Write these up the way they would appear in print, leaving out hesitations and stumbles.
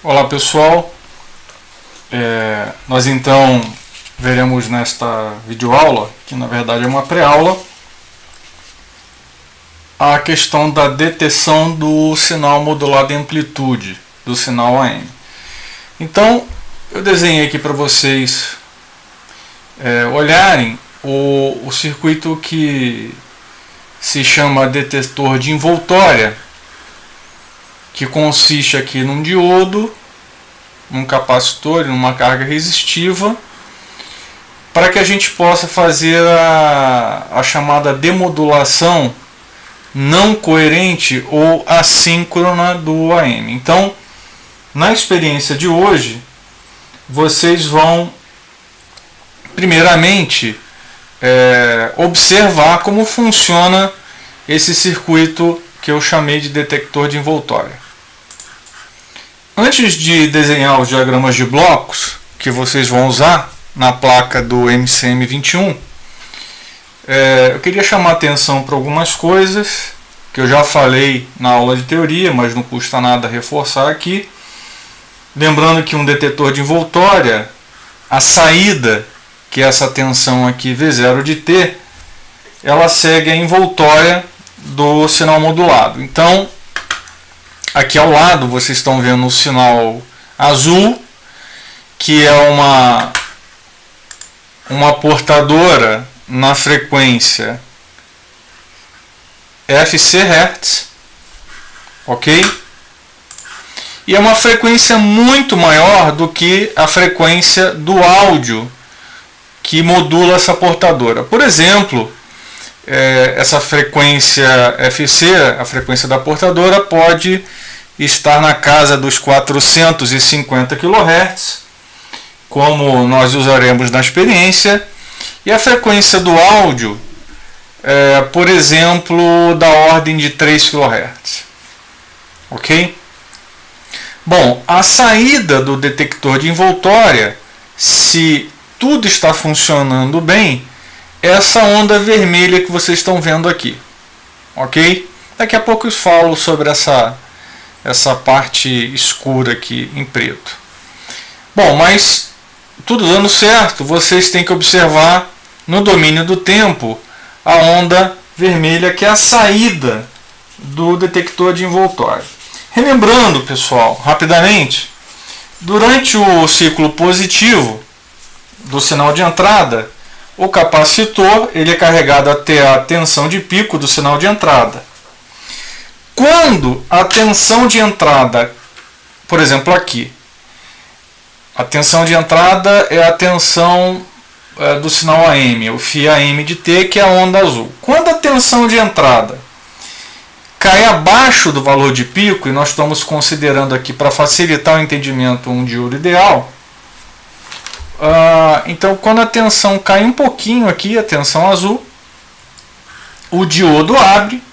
Olá pessoal, nós então veremos nesta videoaula, que na verdade é uma pré-aula, a questão da detecção do sinal modulado em amplitude, do sinal AM. Então eu desenhei aqui para vocês olharem o circuito que se chama detetor de envoltória, que consiste aqui num diodo, num capacitor e numa carga resistiva, para que a gente possa fazer a chamada demodulação não coerente ou assíncrona do AM. Então, na experiência de hoje, vocês vão primeiramente observar como funciona esse circuito que eu chamei de detector de envoltória. Antes de desenhar os diagramas de blocos que vocês vão usar na placa do MCM21, eu queria chamar a atenção para algumas coisas que eu já falei na aula de teoria, mas não custa nada reforçar aqui. Lembrando que um detetor de envoltória, a saída, que é essa tensão aqui V0 de T, ela segue a envoltória do sinal modulado. Então, aqui ao lado vocês estão vendo o sinal azul, que é uma portadora na frequência FC Hz, ok? E é uma frequência muito maior do que a frequência do áudio que modula essa portadora. Por exemplo, essa frequência FC, a frequência da portadora, pode estar na casa dos 450 kHz, como nós usaremos na experiência, e a frequência do áudio, por exemplo, da ordem de 3 kHz. Ok? Bom, a saída do detector de envoltória, se tudo está funcionando bem, é essa onda vermelha que vocês estão vendo aqui. Ok? Daqui a pouco eu falo sobre essa parte escura aqui em preto. Bom, mas tudo dando certo, vocês têm que observar no domínio do tempo a onda vermelha, que é a saída do detector de envoltória. Relembrando, pessoal, rapidamente, durante o ciclo positivo do sinal de entrada, o capacitor ele é carregado até a tensão de pico do sinal de entrada. Quando a tensão de entrada, por exemplo aqui, a tensão de entrada é a tensão do sinal AM, o φ AM de T, que é a onda azul. Quando a tensão de entrada cai abaixo do valor de pico, e nós estamos considerando aqui para facilitar o entendimento um diodo ideal, então quando a tensão cai um pouquinho aqui, a tensão azul, o diodo abre,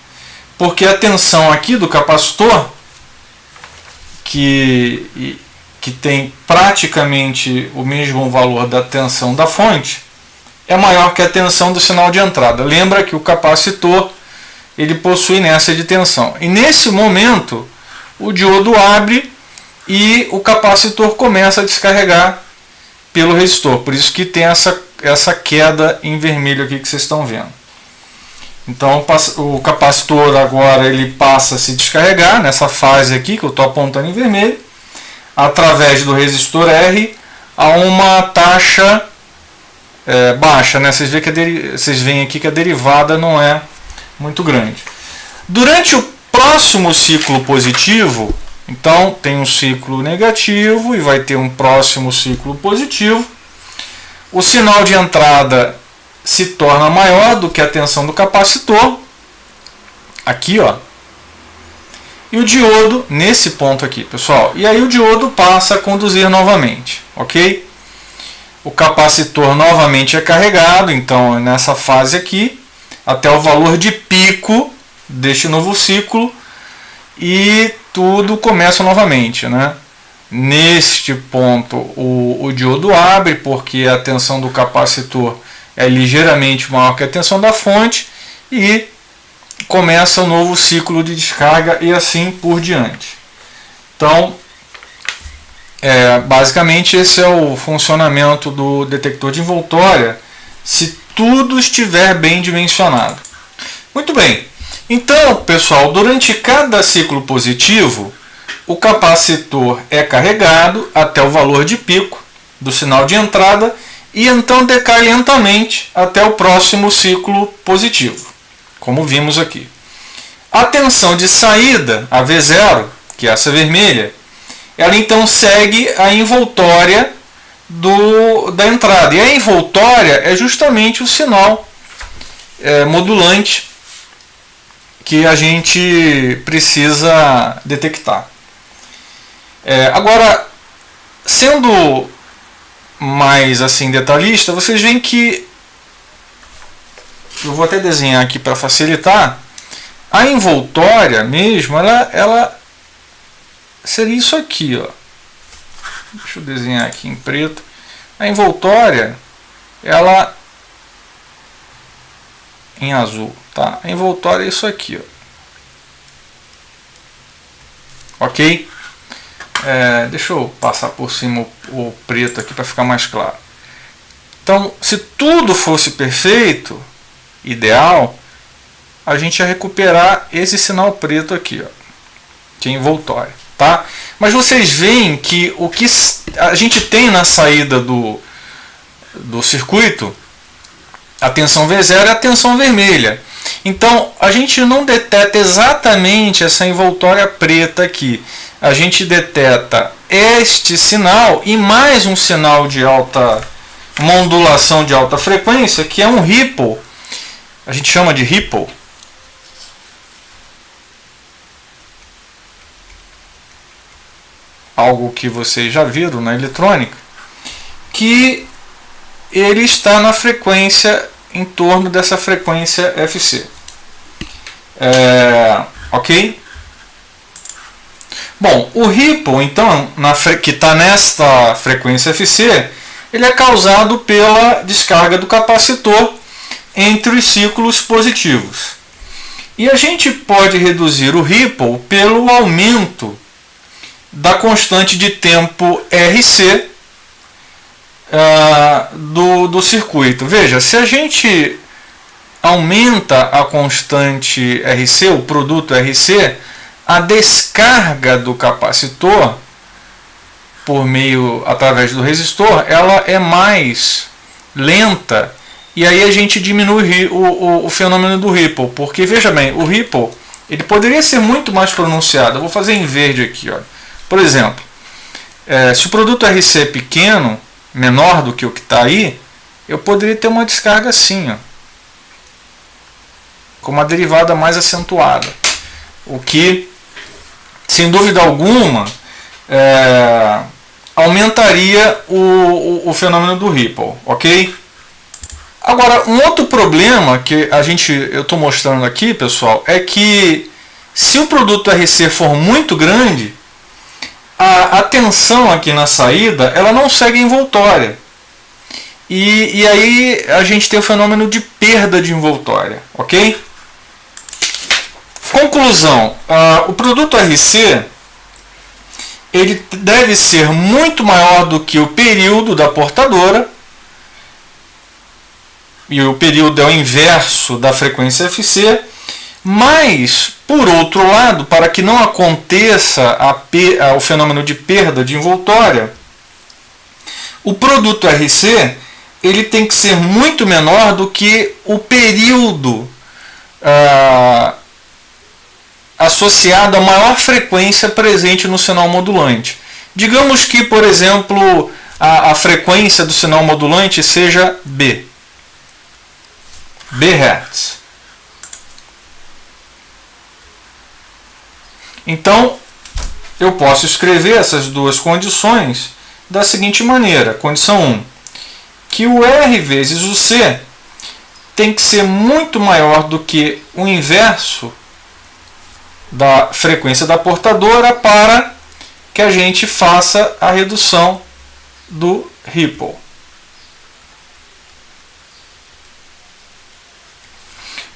porque a tensão aqui do capacitor, que tem praticamente o mesmo valor da tensão da fonte, é maior que a tensão do sinal de entrada. Lembra que o capacitor ele possui inércia de tensão. E nesse momento, o diodo abre e o capacitor começa a descarregar pelo resistor. Por isso que tem essa queda em vermelho aqui que vocês estão vendo. Então o capacitor agora ele passa a se descarregar nessa fase aqui que eu estou apontando em vermelho, através do resistor R, a uma taxa baixa, né? Vocês veem aqui que a derivada não é muito grande. Durante o próximo ciclo positivo, então tem um ciclo negativo e vai ter um próximo ciclo positivo, o sinal de entrada se torna maior do que a tensão do capacitor, aqui ó, e o diodo nesse ponto aqui, pessoal, e aí o diodo passa a conduzir novamente, ok? O capacitor novamente é carregado, então nessa fase aqui, até o valor de pico deste novo ciclo, e tudo começa novamente, né? Neste ponto o diodo abre, porque a tensão do capacitor é ligeiramente maior que a tensão da fonte, e começa um novo ciclo de descarga e assim por diante. Então, Basicamente esse é o funcionamento do detector de envoltória, se tudo estiver bem dimensionado. Muito bem, então pessoal, durante cada ciclo positivo, o capacitor é carregado até o valor de pico do sinal de entrada e então decai lentamente até o próximo ciclo positivo, como vimos aqui. A tensão de saída, a V0, que é essa vermelha, ela então segue a envoltória da entrada. E a envoltória é justamente o sinal modulante que a gente precisa detectar. Agora, sendo mais assim detalhista, vocês veem que eu vou até desenhar aqui para facilitar. A envoltória mesmo, ela seria isso aqui, ó. Deixa eu desenhar aqui em preto. A envoltória, ela em azul, tá? A envoltória é isso aqui, ó. Ok? Deixa eu passar por cima o preto aqui para ficar mais claro. Então, se tudo fosse perfeito, ideal, a gente ia recuperar esse sinal preto aqui, ó, que é envoltória, tá? Mas vocês veem que o que a gente tem na saída do circuito, a tensão V0 é a tensão vermelha. Então, a gente não detecta exatamente essa envoltória preta aqui. A gente detecta este sinal e mais um sinal de uma ondulação de alta frequência, que é um ripple. A gente chama de ripple. Algo que vocês já viram na eletrônica, que ele está na frequência, em torno dessa frequência FC. Ok? Bom, o ripple, então, que está nesta frequência FC, ele é causado pela descarga do capacitor entre os ciclos positivos. E a gente pode reduzir o ripple pelo aumento da constante de tempo RC do circuito. Veja, se a gente aumenta a constante RC, o produto RC, a descarga do capacitor através do resistor, ela é mais lenta, e aí a gente diminui o fenômeno do ripple, porque veja bem, o ripple ele poderia ser muito mais pronunciado. Eu vou fazer em verde aqui, ó. Por exemplo, se o produto RC é pequeno, menor do que o que está aí, eu poderia ter uma descarga assim, ó, com uma derivada mais acentuada, o que, sem dúvida alguma, aumentaria o fenômeno do ripple, ok? Agora, um outro problema que eu estou mostrando aqui, pessoal, é que se o produto RC for muito grande, a tensão aqui na saída, ela não segue a envoltória. E aí a gente tem o fenômeno de perda de envoltória, ok? Conclusão, o produto RC ele deve ser muito maior do que o período da portadora, e o período é o inverso da frequência FC, mas, por outro lado, para que não aconteça o fenômeno de perda de envoltória, o produto RC ele tem que ser muito menor do que o período associado à maior frequência presente no sinal modulante. Digamos que, por exemplo, a frequência do sinal modulante seja B Hz. Então, eu posso escrever essas duas condições da seguinte maneira. Condição 1, que o R vezes o C tem que ser muito maior do que o inverso da frequência da portadora para que a gente faça a redução do ripple.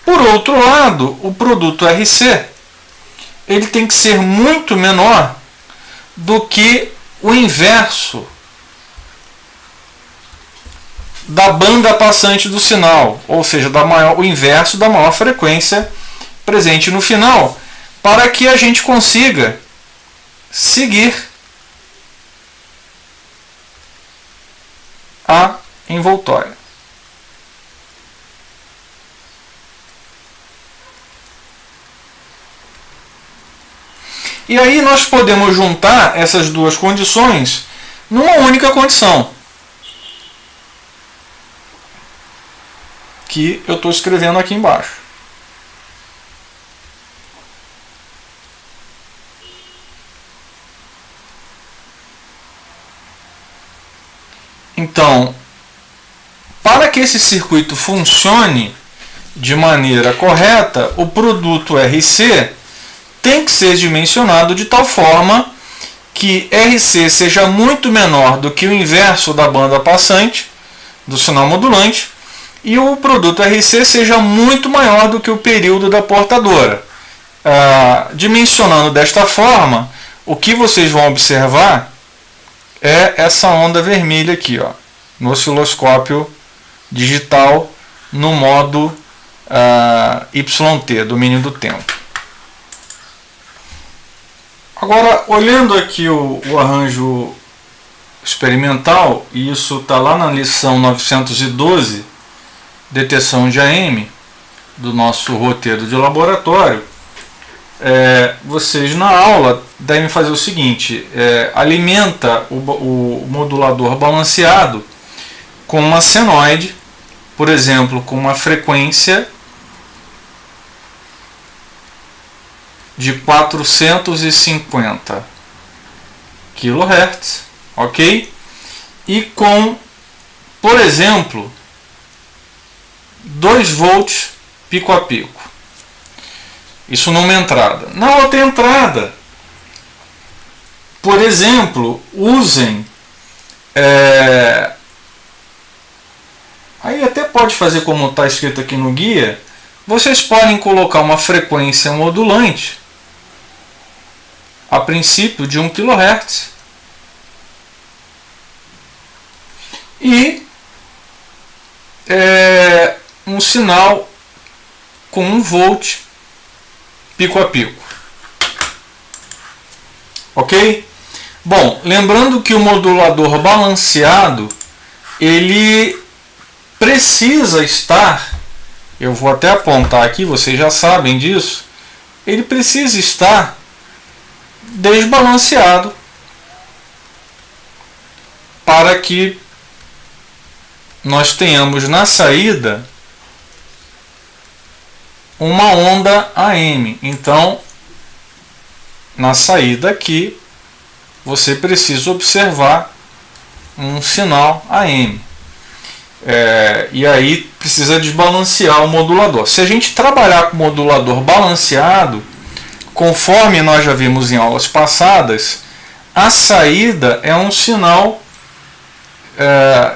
Por outro lado, o produto RC ele tem que ser muito menor do que o inverso da banda passante do sinal, ou seja, o inverso da maior frequência presente no final, para que a gente consiga seguir a envoltória. E aí nós podemos juntar essas duas condições numa única condição, que eu estou escrevendo aqui embaixo. Então, para que esse circuito funcione de maneira correta, o produto RC tem que ser dimensionado de tal forma que RC seja muito menor do que o inverso da banda passante do sinal modulante e o produto RC seja muito maior do que o período da portadora. Dimensionando desta forma, o que vocês vão observar é essa onda vermelha aqui, ó, no osciloscópio digital no modo YT, domínio do tempo. Agora, olhando aqui o arranjo experimental, e isso está lá na lição 912, detecção de AM, do nosso roteiro de laboratório, vocês na aula devem fazer o seguinte: alimenta o modulador balanceado com uma senoide, por exemplo, com uma frequência de 450 kHz, ok? E com, por exemplo, 2 volts pico a pico. Isso numa entrada. Na outra entrada, por exemplo, usem aí até pode fazer como está escrito aqui no guia. Vocês podem colocar uma frequência modulante a princípio de 1 kHz e um sinal com 1 volt pico a pico, ok? Bom, lembrando que o modulador balanceado ele precisa estar, eu vou até apontar aqui, vocês já sabem disso, ele precisa estar desbalanceado para que nós tenhamos na saída uma onda AM. Então, na saída aqui, você precisa observar um sinal AM. E aí precisa desbalancear o modulador. Se a gente trabalhar com o modulador balanceado, conforme nós já vimos em aulas passadas, a saída é um sinal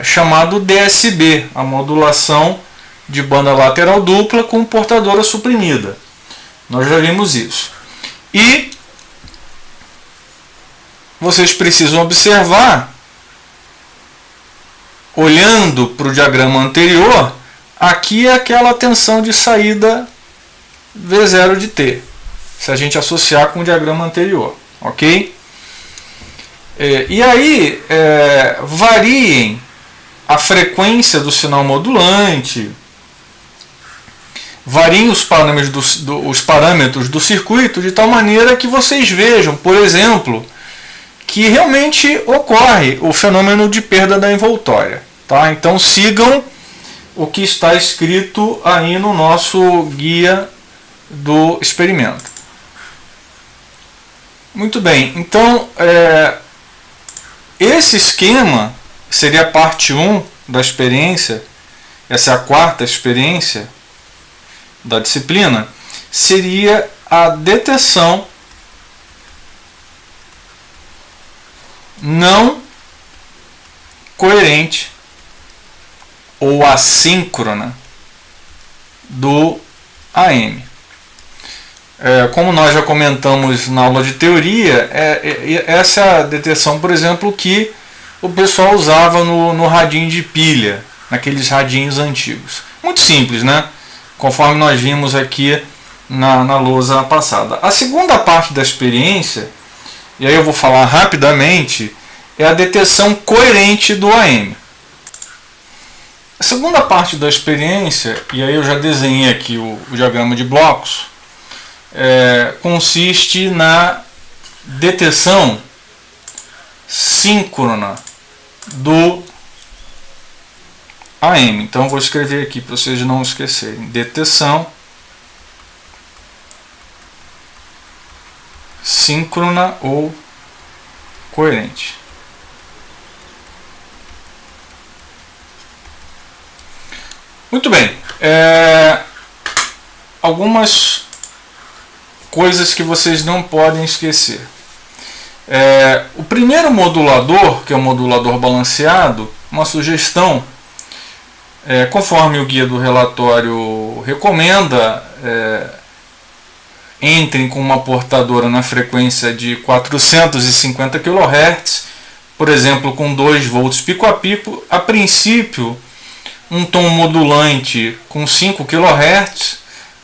chamado DSB, a modulação de banda lateral dupla com portadora suprimida. Nós já vimos isso. E vocês precisam observar, olhando para o diagrama anterior, aqui é aquela tensão de saída V0 de T, se a gente associar com o diagrama anterior, ok? E aí variem a frequência do sinal modulante, variem os parâmetros do circuito de tal maneira que vocês vejam, por exemplo, que realmente ocorre o fenômeno de perda da envoltória. Tá? Então sigam o que está escrito aí no nosso guia do experimento. Muito bem, então esse esquema seria a parte 1 da experiência, essa é a quarta experiência da disciplina, seria a detecção não coerente ou assíncrona do AM. como nós já comentamos na aula de teoria, essa é a detecção, por exemplo, que o pessoal usava no radinho de pilha, naqueles radinhos antigos. Muito simples, né? Conforme nós vimos aqui na lousa passada. A segunda parte da experiência, e aí eu vou falar rapidamente, é a detecção coerente do AM. A segunda parte da experiência, e aí eu já desenhei aqui o diagrama de blocos, consiste na detecção síncrona do AM. Então eu vou escrever aqui para vocês não esquecerem. Detecção síncrona ou coerente. Muito bem. Algumas coisas que vocês não podem esquecer. O primeiro modulador, que é o modulador balanceado, uma sugestão, conforme o guia do relatório recomenda, entrem com uma portadora na frequência de 450 kHz, por exemplo, com 2 volts pico a pico. A princípio, um tom modulante com 5 kHz.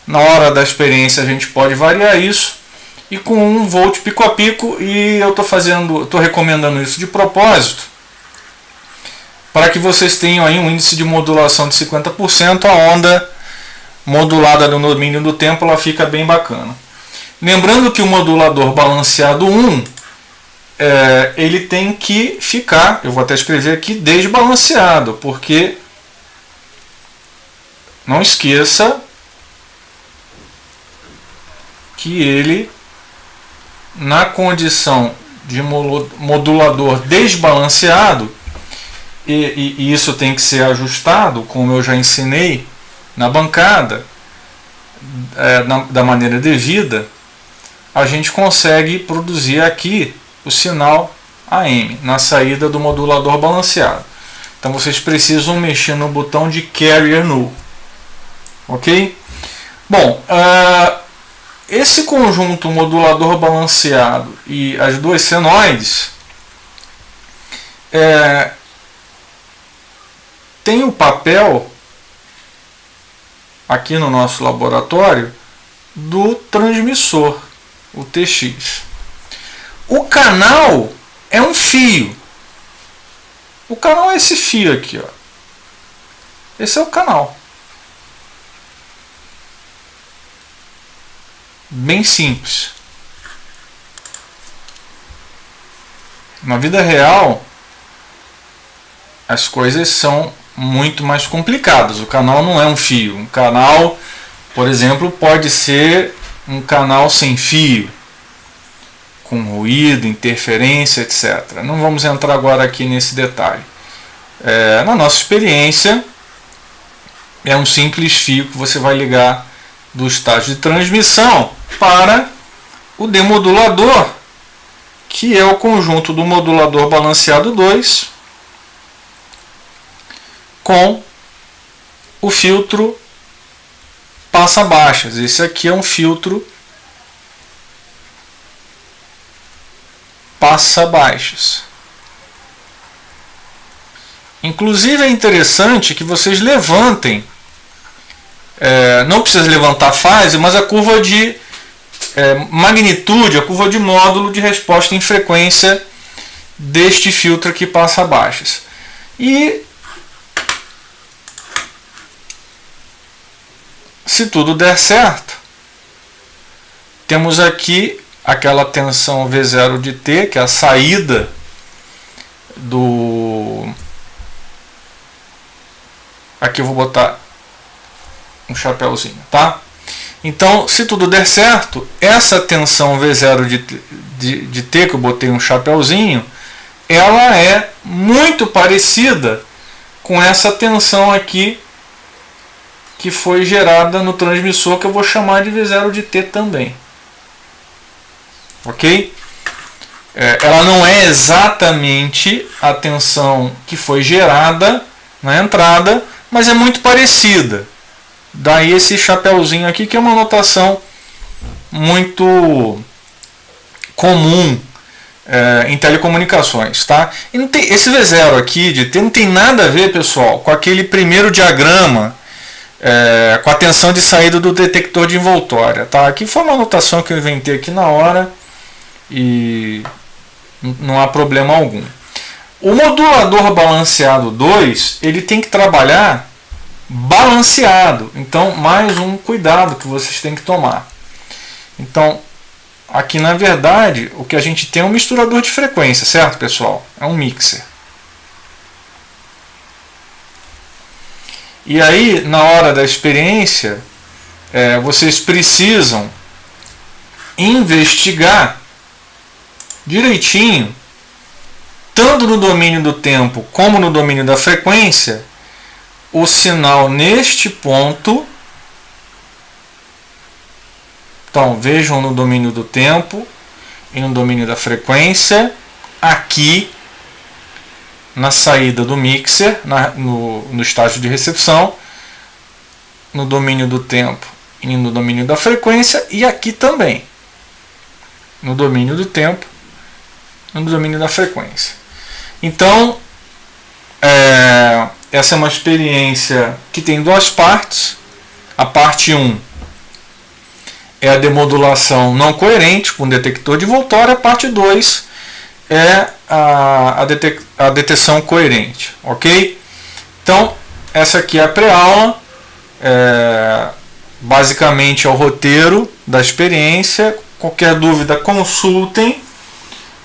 Na hora da experiência a gente pode variar isso, e com 1 volt pico a pico, e eu estou recomendando isso de propósito, para que vocês tenham aí um índice de modulação de 50%, a onda modulada no domínio do tempo ela fica bem bacana. Lembrando que o modulador balanceado 1, ele tem que ficar, eu vou até escrever aqui, desbalanceado, porque não esqueça que ele, na condição de modulador desbalanceado, e isso tem que ser ajustado, como eu já ensinei na bancada, da maneira devida, a gente consegue produzir aqui o sinal AM na saída do modulador balanceado. Então vocês precisam mexer no botão de Carrier Null. Ok? Bom, esse conjunto modulador balanceado e as duas senoides tem o papel aqui no nosso laboratório do transmissor, o TX. O canal é um fio. O canal é esse fio aqui, ó. Esse é o canal. Bem simples. Na vida real, as coisas são muito mais complicadas. O canal não é um fio. Um canal, por exemplo, pode ser um canal sem fio, com ruído, interferência, etc. Não vamos entrar agora aqui nesse detalhe. Na nossa experiência, é um simples fio que você vai ligar do estágio de transmissão para o demodulador, que é o conjunto do modulador balanceado 2 com o filtro passa-baixas. Esse aqui é um filtro passa-baixas. Inclusive é interessante que vocês levantem, não precisa levantar a fase, mas a curva de magnitude, a curva de módulo de resposta em frequência deste filtro aqui passa-baixas. E se tudo der certo, temos aqui aquela tensão V0 de T, que é a saída do... Aqui eu vou botar um chapéuzinho, tá? Então, se tudo der certo, essa tensão V0 de T, que eu botei um chapéuzinho, ela é muito parecida com essa tensão aqui que foi gerada no transmissor, que eu vou chamar de V0 de T também. Ok? Ela não é exatamente a tensão que foi gerada na entrada, mas é muito parecida. Daí esse chapéuzinho aqui, que é uma notação muito comum em telecomunicações, tá? E não tem, esse V0 aqui de T não tem nada a ver, pessoal, com aquele primeiro diagrama com a tensão de saída do detector de envoltória, tá? Aqui foi uma anotação que eu inventei aqui na hora e não há problema algum. O modulador balanceado 2, ele tem que trabalhar balanceado, então mais um cuidado que vocês têm que tomar. Então aqui na verdade o que a gente tem é um misturador de frequência, certo, pessoal? É um mixer. E aí na hora da experiência vocês precisam investigar direitinho, tanto no domínio do tempo como no domínio da frequência, o sinal neste ponto. Então vejam no domínio do tempo e no domínio da frequência, aqui na saída do mixer, no estágio de recepção, no domínio do tempo e no domínio da frequência, e aqui também no domínio do tempo e no domínio da frequência. Então essa é uma experiência que tem duas partes. A parte 1 é a demodulação não coerente com detector de envoltória. A parte 2 é a detecção coerente, ok? Então essa aqui é a pré-aula, basicamente é o roteiro da experiência. Qualquer dúvida consultem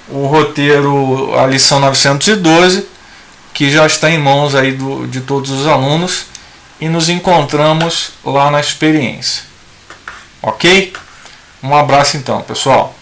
o roteiro, a lição 912, que já está em mãos aí de todos os alunos, e nos encontramos lá na experiência. Ok? Um abraço então, pessoal.